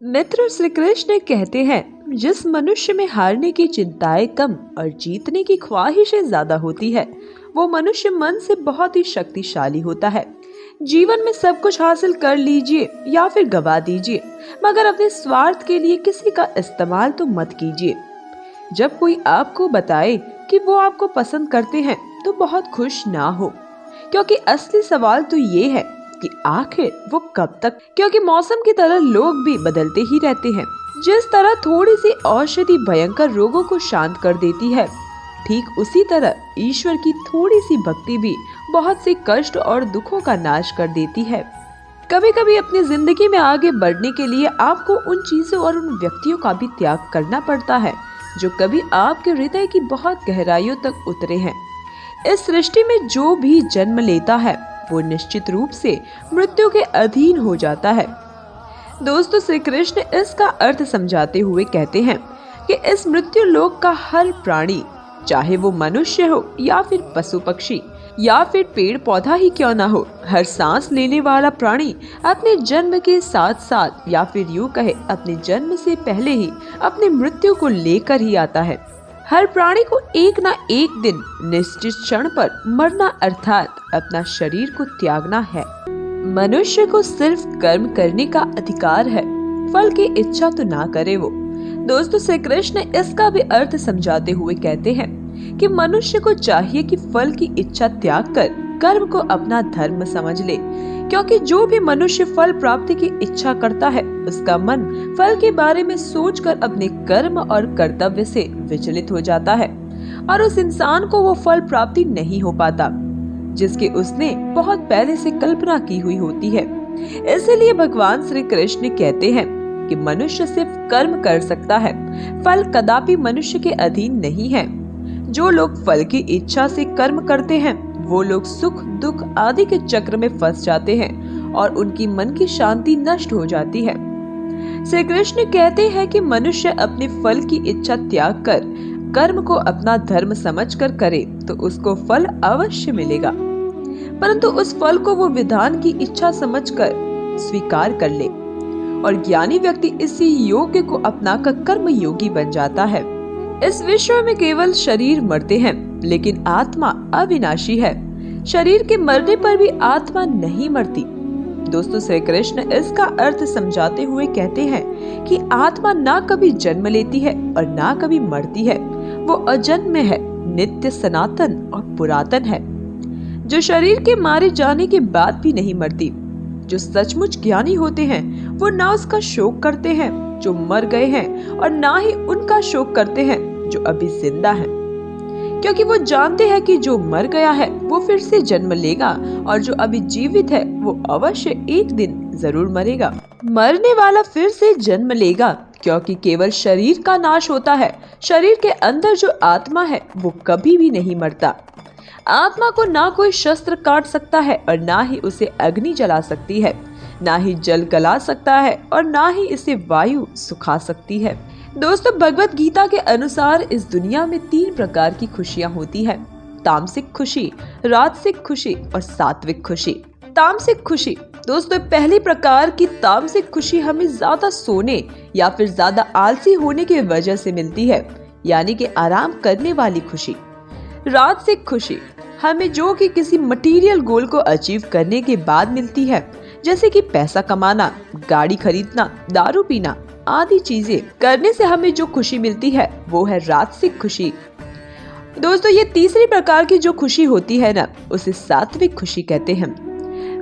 मित्र श्री कृष्ण कहते हैं, जिस मनुष्य में हारने की चिंताएं कम और जीतने की ख्वाहिशें ज्यादा होती है, वो मनुष्य मन से बहुत ही शक्तिशाली होता है। जीवन में सब कुछ हासिल कर लीजिए या फिर गवा दीजिए, मगर अपने स्वार्थ के लिए किसी का इस्तेमाल तो मत कीजिए। जब कोई आपको बताए कि वो आपको पसंद करते हैं, तो बहुत खुश ना हो, क्योंकि असली सवाल तो ये है कि आखिर वो कब तक, क्योंकि मौसम की तरह लोग भी बदलते ही रहते हैं। जिस तरह थोड़ी सी औषधि भयंकर रोगों को शांत कर देती है, ठीक उसी तरह ईश्वर की थोड़ी सी भक्ति भी बहुत से कष्ट और दुखों का नाश कर देती है। कभी कभी अपनी जिंदगी में आगे बढ़ने के लिए आपको उन चीजों और उन व्यक्तियों का भी त्याग करना पड़ता है जो कभी आपके हृदय की बहुत गहराइयों तक उतरे हैं। इस सृष्टि में जो भी जन्म लेता है, वो निश्चित रूप से मृत्यु के अधीन हो जाता है। दोस्तों, श्री कृष्ण इसका अर्थ समझाते हुए कहते हैं कि इस मृत्यु लोक का हर प्राणी, चाहे वो मनुष्य हो या फिर पशु पक्षी या फिर पेड़ पौधा ही क्यों ना हो, हर सांस लेने वाला प्राणी अपने जन्म के साथ साथ, या फिर यूं कहे अपने जन्म से पहले ही, अपनी मृत्यु को लेकर ही आता है। हर प्राणी को एक ना एक दिन निश्चित क्षण पर मरना अर्थात अपना शरीर को त्यागना है। मनुष्य को सिर्फ कर्म करने का अधिकार है, फल की इच्छा तो ना करे वो। दोस्तों, श्री कृष्ण इसका भी अर्थ समझाते हुए कहते हैं कि मनुष्य को चाहिए कि फल की इच्छा त्याग कर कर्म को अपना धर्म समझ ले, क्योंकि जो भी मनुष्य फल प्राप्ति की इच्छा करता है, उसका मन फल के बारे में सोचकर अपने कर्म और कर्तव्य से विचलित हो जाता है और उस इंसान को वो फल प्राप्ति नहीं हो पाता जिसकी उसने बहुत पहले से कल्पना की हुई होती है। इसलिए भगवान श्री कृष्ण कहते हैं कि मनुष्य सिर्फ कर्म कर सकता है, फल कदापि मनुष्य के अधीन नहीं है। जो लोग फल की इच्छा से कर्म करते हैं, वो लोग सुख दुख आदि के चक्र में फंस जाते हैं और उनकी मन की शांति नष्ट हो जाती है। श्री कृष्ण कहते हैं कि मनुष्य अपने फल की इच्छा त्याग कर कर्म को अपना धर्म समझकर करे तो उसको फल अवश्य मिलेगा, परंतु उस फल को वो विधान की इच्छा समझकर स्वीकार कर ले, और ज्ञानी व्यक्ति इसी योग्य को अपनाकर कर्म योगी बन जाता है। इस विश्व में केवल शरीर मरते हैं, लेकिन आत्मा अविनाशी है। शरीर के मरने पर भी आत्मा नहीं मरती। दोस्तों, श्री कृष्ण इसका अर्थ समझाते हुए कहते हैं कि आत्मा ना कभी जन्म लेती है और ना कभी मरती है। वो अजन्म है, नित्य सनातन और पुरातन है, जो शरीर के मारे जाने के बाद भी नहीं मरती। जो सचमुच ज्ञानी होते हैं, वो ना उसका शोक करते हैं जो मर गए हैं, और ना ही उनका शोक करते हैं जो अभी जिंदा है, क्योंकि वो जानते हैं कि जो मर गया है वो फिर से जन्म लेगा, और जो अभी जीवित है वो अवश्य एक दिन जरूर मरेगा। मरने वाला फिर से जन्म लेगा, क्योंकि केवल शरीर का नाश होता है। शरीर के अंदर जो आत्मा है वो कभी भी नहीं मरता। आत्मा को ना कोई शस्त्र काट सकता है और ना ही उसे अग्नि जला सकती है, ना ही जल गला सकता है और ना ही इसे वायु सुखा सकती है। दोस्तों, भगवत गीता के अनुसार इस दुनिया में 3 प्रकार की खुशियां होती है: तामसिक खुशी, राजसिक खुशी और सात्विक खुशी। तामसिक खुशी, दोस्तों, पहली प्रकार की तामसिक खुशी हमें ज्यादा सोने या फिर ज्यादा आलसी होने की वजह से मिलती है, यानी कि आराम करने वाली खुशी। राजसिक खुशी हमें जो कि किसी मटेरियल गोल को अचीव करने के बाद मिलती है, जैसे कि पैसा कमाना, गाड़ी खरीदना, दारू पीना आदि चीजें करने से हमें जो खुशी मिलती है वो है राजसिक खुशी। दोस्तों, ये तीसरी प्रकार की जो खुशी होती है ना, उसे सात्विक खुशी कहते हैं।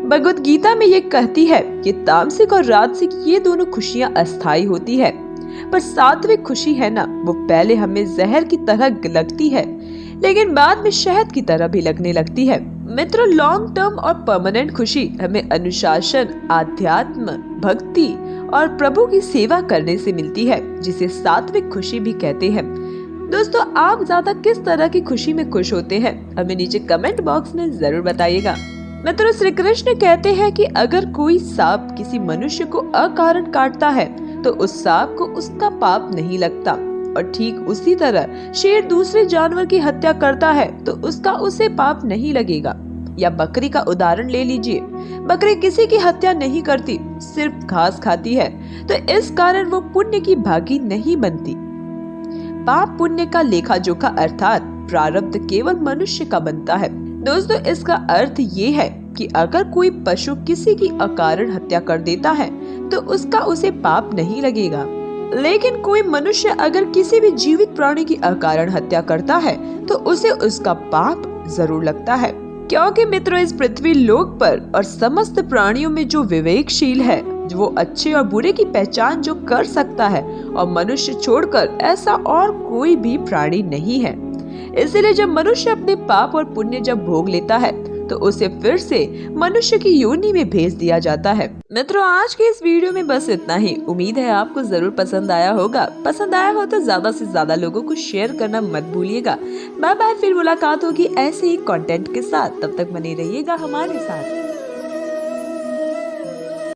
भगवत गीता में ये कहती है कि तामसिक और राजसिक ये दोनों खुशियां अस्थायी होती है, पर सात्विक खुशी है ना, वो पहले हमें जहर की तरह लगती है, लेकिन बाद में शहद की तरह भी लगने लगती है। मित्रों, लॉन्ग टर्म और परमानेंट खुशी हमें अनुशासन, आध्यात्म, भक्ति और प्रभु की सेवा करने से मिलती है, जिसे सात्विक खुशी भी कहते हैं। दोस्तों, आप ज्यादा किस तरह की खुशी में खुश होते हैं, हमें नीचे कमेंट बॉक्स में जरूर बताइएगा। मित्रों, श्री कृष्ण कहते हैं कि अगर कोई सांप किसी मनुष्य को अकारण काटता है तो उस सांप को उसका पाप नहीं लगता, और ठीक उसी तरह शेर दूसरे जानवर की हत्या करता है तो उसका उसे पाप नहीं लगेगा। या बकरी का उदाहरण ले लीजिए। बकरी किसी की हत्या नहीं करती, सिर्फ घास खाती है, तो इस कारण वो पुण्य की भागी नहीं बनती। पाप पुण्य का लेखा जोखा अर्थात प्रारब्ध केवल मनुष्य का बनता है। दोस्तों, इसका अर्थ ये है कि अगर कोई पशु किसी की अकारण हत्या कर देता है तो उसका उसे पाप नहीं लगेगा, लेकिन कोई मनुष्य अगर किसी भी जीवित प्राणी की अकारण हत्या करता है तो उसे उसका पाप जरूर लगता है। क्योंकि मित्रों, इस पृथ्वी लोक पर और समस्त प्राणियों में जो विवेकशील है, जो वो अच्छे और बुरे की पहचान जो कर सकता है, और मनुष्य छोड़कर ऐसा और कोई भी प्राणी नहीं है। इसलिए जब मनुष्य अपने पाप और पुण्य जब भोग लेता है तो उसे फिर से मनुष्य की योनि में भेज दिया जाता है। मित्रों, आज के इस वीडियो में बस इतना ही। उम्मीद है आपको जरूर पसंद आया होगा। पसंद आया हो तो ज्यादा से ज्यादा लोगों को शेयर करना मत भूलिएगा। बाय बाय, फिर मुलाकात होगी ऐसे ही कंटेंट के साथ। तब तक बने रहिएगा हमारे साथ।